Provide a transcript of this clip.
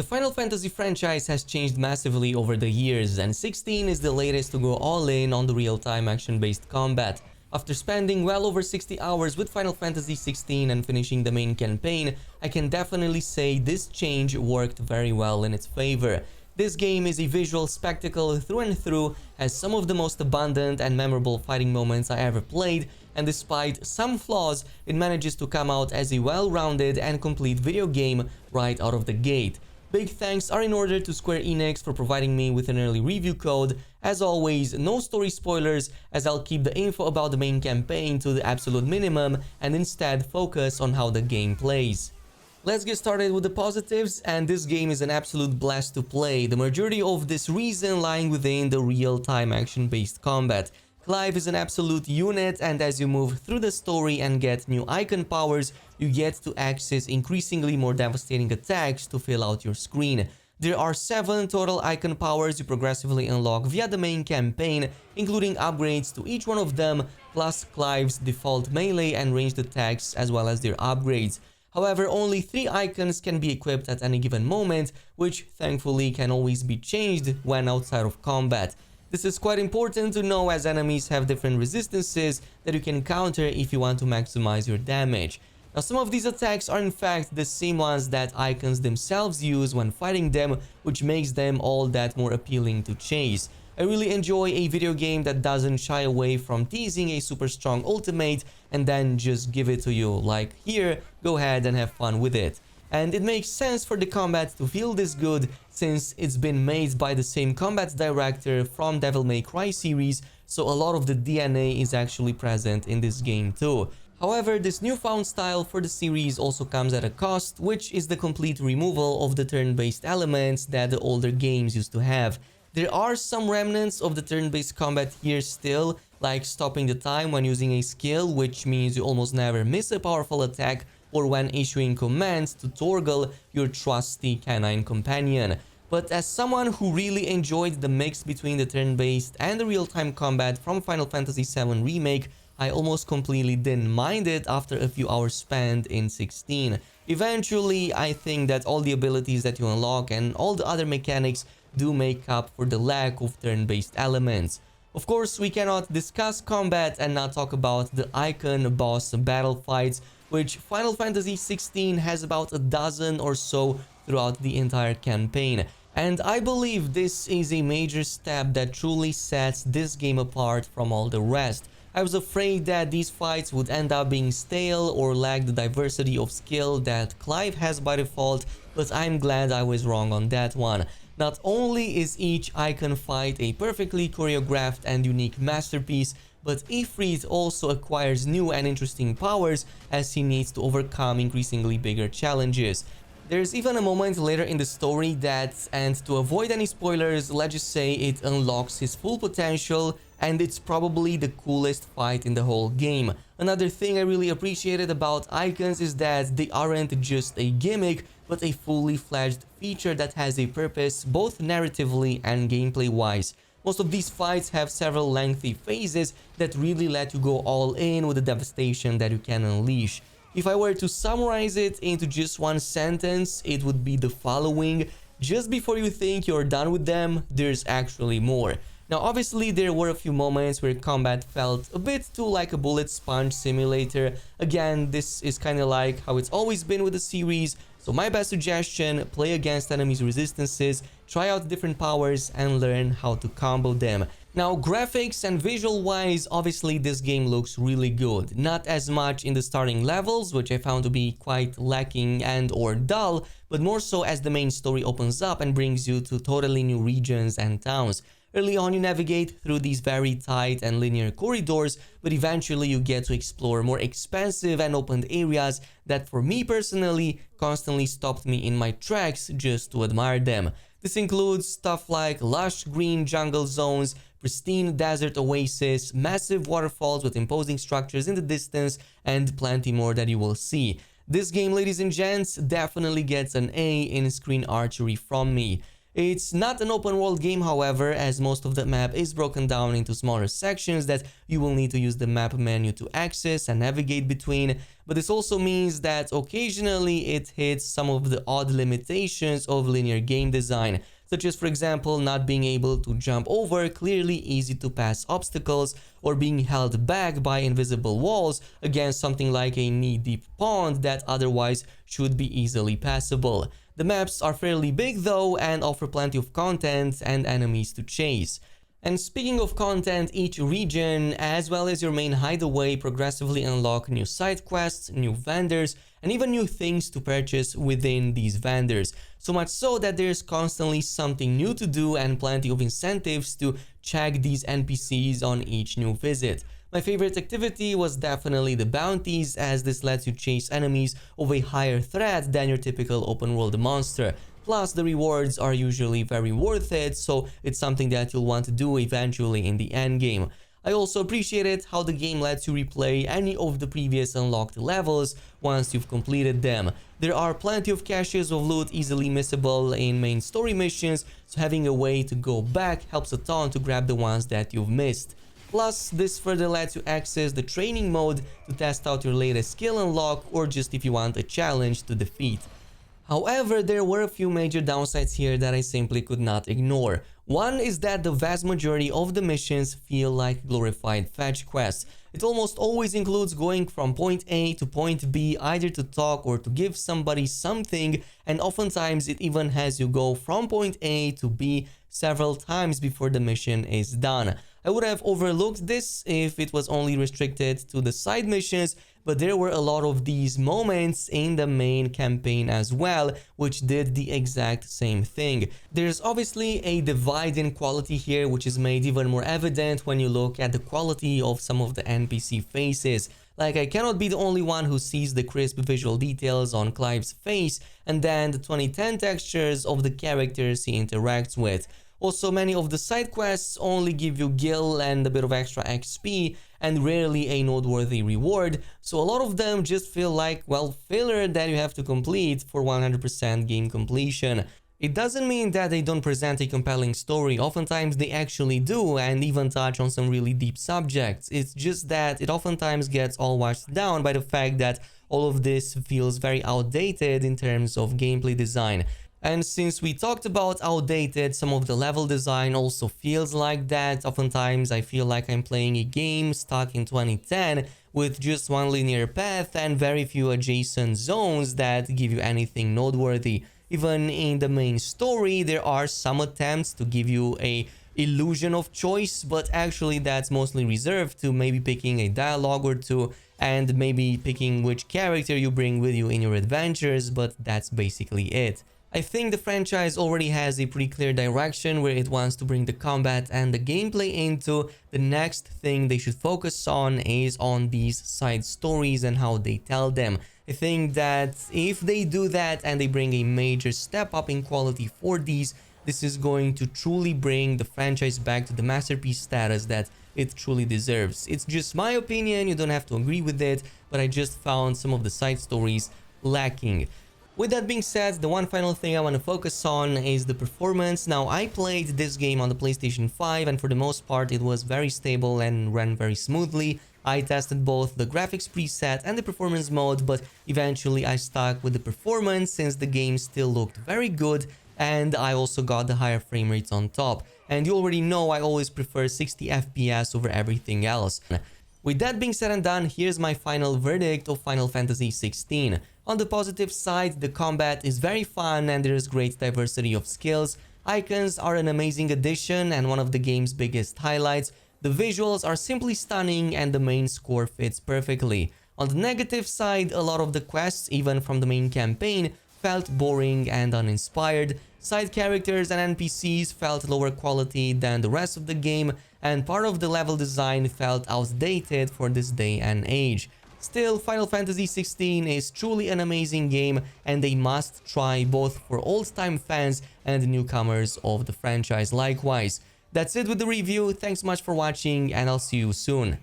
The Final Fantasy franchise has changed massively over the years, and 16 is the latest to go all in on the real-time action-based combat. After spending well over 60 hours with Final Fantasy 16 and finishing the main campaign, I can definitely say this change worked very well in its favor. This game is a visual spectacle through and through, has some of the most abundant and memorable fighting moments I ever played, and despite some flaws, it manages to come out as a well-rounded and complete video game right out of the gate. Big thanks are in order to Square Enix for providing me with an early review code. As always, no story spoilers, as I'll keep the info about the main campaign to the absolute minimum and instead focus on how the game plays. Let's get started with the positives, and this game is an absolute blast to play, the majority of this reason lying within the real-time action-based combat. Clive is an absolute unit, and as you move through the story and get new Eikon powers, you get to access increasingly more devastating attacks to fill out your screen. There are 7 total Eikon powers you progressively unlock via the main campaign, including upgrades to each one of them, plus Clive's default melee and ranged attacks as well as their upgrades. However, only 3 icons can be equipped at any given moment, which thankfully can always be changed when outside of combat. This is quite important to know, as enemies have different resistances that you can counter if you want to maximize your damage. Now, some of these attacks are in fact the same ones that icons themselves use when fighting them, which makes them all that more appealing to chase. I really enjoy a video game that doesn't shy away from teasing a super strong ultimate and then just give it to you, like here, go ahead and have fun with it. And it makes sense for the combat to feel this good, since it's been made by the same combat director from Devil May Cry series, so a lot of the DNA is actually present in this game too. However, this newfound style for the series also comes at a cost, which is the complete removal of the turn-based elements that the older games used to have. There are some remnants of the turn-based combat here still, like stopping the time when using a skill, which means you almost never miss a powerful attack, or when issuing commands to Torgal, your trusty canine companion. But as someone who really enjoyed the mix between the turn-based and the real-time combat from Final Fantasy VII Remake, I almost completely didn't mind it after a few hours spent in 16. Eventually, I think that all the abilities that you unlock and all the other mechanics do make up for the lack of turn-based elements. Of course, we cannot discuss combat and not talk about the Eikon boss battle fights, which Final Fantasy XVI has about a dozen or so throughout the entire campaign. And I believe this is a major step that truly sets this game apart from all the rest. I was afraid that these fights would end up being stale or lack the diversity of skill that Clive has by default, but I'm glad I was wrong on that one. Not only is each Eikon fight a perfectly choreographed and unique masterpiece, but Ifrit also acquires new and interesting powers as he needs to overcome increasingly bigger challenges. There's even a moment later in the story that, and to avoid any spoilers, let's just say it unlocks his full potential, and it's probably the coolest fight in the whole game. Another thing I really appreciated about Eikons is that they aren't just a gimmick, but a fully fledged feature that has a purpose both narratively and gameplay wise. Most of these fights have several lengthy phases that really let you go all in with the devastation that you can unleash. If I were to summarize it into just one sentence, it would be the following: just before you think you're done with them, there's actually more. Now, obviously, there were a few moments where combat felt a bit too like a bullet sponge simulator. Again, this is kind of like how it's always been with the series, so my best suggestion: play against enemies' resistances, try out different powers, and learn how to combo them. Now, graphics and visual wise, obviously this game looks really good. Not as much in the starting levels, which I found to be quite lacking and or dull, but more so as the main story opens up and brings you to totally new regions and towns. Early on, you navigate through these very tight and linear corridors, but eventually you get to explore more expansive and open areas that, for me personally, constantly stopped me in my tracks just to admire them. This includes stuff like lush green jungle zones, pristine desert oases, massive waterfalls with imposing structures in the distance, and plenty more that you will see. This game, ladies and gents, definitely gets an A in screen archery from me. It's not an open world game, however, as most of the map is broken down into smaller sections that you will need to use the map menu to access and navigate between, but this also means that occasionally it hits some of the odd limitations of linear game design, such as, for example, not being able to jump over clearly easy to pass obstacles, or being held back by invisible walls against something like a knee-deep pond that otherwise should be easily passable. The maps are fairly big though and offer plenty of content and enemies to chase. And speaking of content, each region, as well as your main hideaway, progressively unlock new side quests, new vendors, and even new things to purchase within these vendors. So much so that there's constantly something new to do and plenty of incentives to check these NPCs on each new visit. My favorite activity was definitely the bounties, as this lets you chase enemies of a higher threat than your typical open world monster. Plus, the rewards are usually very worth it, so it's something that you'll want to do eventually in the endgame. I also appreciated how the game lets you replay any of the previous unlocked levels once you've completed them. There are plenty of caches of loot easily missable in main story missions, so having a way to go back helps a ton to grab the ones that you've missed. Plus, this further lets you access the training mode to test out your latest skill unlock, or just if you want a challenge to defeat. However, there were a few major downsides here that I simply could not ignore. One is that the vast majority of the missions feel like glorified fetch quests. It almost always includes going from point A to point B either to talk or to give somebody something, and oftentimes it even has you go from point A to B several times before the mission is done. I would have overlooked this if it was only restricted to the side missions, but there were a lot of these moments in the main campaign as well, which did the exact same thing. There's obviously a divide in quality here, which is made even more evident when you look at the quality of some of the NPC faces. Like, I cannot be the only one who sees the crisp visual details on Clive's face and then the 2010 textures of the characters he interacts with. Also, many of the side quests only give you gil and a bit of extra XP and rarely a noteworthy reward, so a lot of them just feel like, well, filler that you have to complete for 100% game completion. It doesn't mean that they don't present a compelling story, oftentimes they actually do and even touch on some really deep subjects. It's just that it oftentimes gets all washed down by the fact that all of this feels very outdated in terms of gameplay design. And since we talked about outdated, some of the level design also feels like that. Oftentimes I feel like I'm playing a game stuck in 2010 with just one linear path and very few adjacent zones that give you anything noteworthy. Even in the main story, there are some attempts to give you a illusion of choice, but actually that's mostly reserved to maybe picking a dialogue or two and maybe picking which character you bring with you in your adventures, but that's basically it. I think the franchise already has a pretty clear direction where it wants to bring the combat and the gameplay into. The next thing they should focus on is on these side stories and how they tell them. I think that if they do that and they bring a major step up in quality for these, this is going to truly bring the franchise back to the masterpiece status that it truly deserves. It's just my opinion, you don't have to agree with it, but I just found some of the side stories lacking. With that being said, the one final thing I want to focus on is the performance. Now, I played this game on the PlayStation 5 and for the most part it was very stable and ran very smoothly. I tested both the graphics preset and the performance mode, but eventually I stuck with the performance since the game still looked very good and I also got the higher frame rates on top. And you already know I always prefer 60 FPS over everything else. With that being said and done, here's my final verdict of Final Fantasy XVI. On the positive side, the combat is very fun and there is great diversity of skills. Icons are an amazing addition and one of the game's biggest highlights. The visuals are simply stunning and the main score fits perfectly. On the negative side, a lot of the quests, even from the main campaign, felt boring and uninspired. Side characters and NPCs felt lower quality than the rest of the game, and part of the level design felt outdated for this day and age. Still, Final Fantasy XVI is truly an amazing game and a must try both for old-time fans and newcomers of the franchise likewise. That's it with the review, thanks much for watching and I'll see you soon.